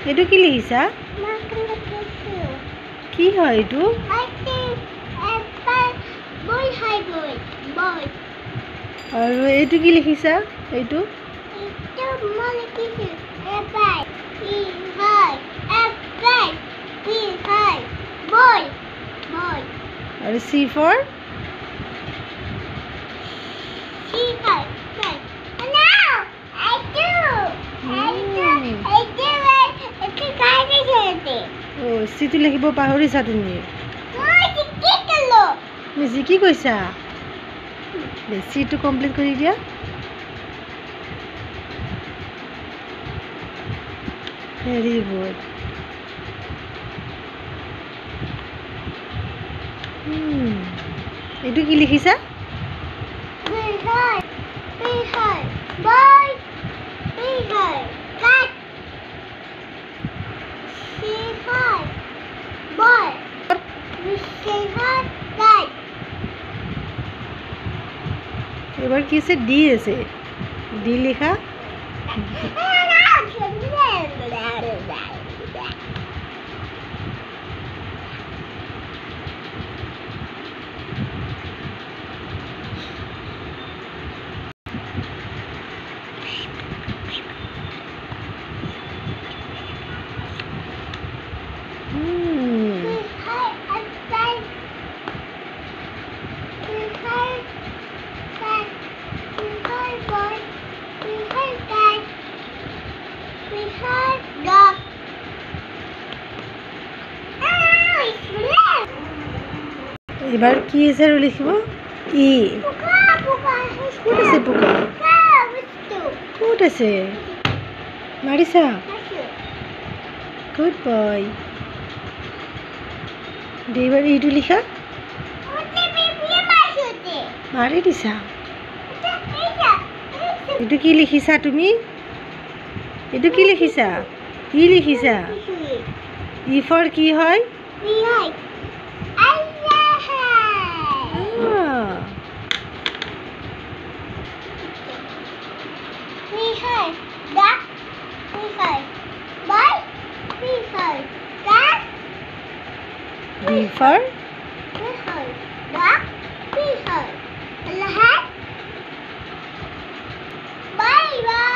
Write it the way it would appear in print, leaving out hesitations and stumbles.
এইটো কি লিখিছা? কি হয় এইটো? আৰু এইটো কি লিখিছা? এইটো আৰু C for চিটো লিখিব পাহৰিছা তুমি? তুমি কি কৈছা? চিটো কমপ্লিট কৰি দিয়া। Very good. এইটো কি লিখিছা? এবাৰ কি আছে? ডি আছে। ডি লেখা। এবাৰ কি আছে আৰু লিখিব? ই। ক'ত আছে পোকা? ক'ত আছে? মাৰিছা? Good boy. এইবাৰ ইটো লিখা। মাৰি দিছা? এইটো কি লিখিছা তুমি? এইটো কি লিখিছা? ই লিখিছা? ই ফৰ কি হয়? B for Bye bye.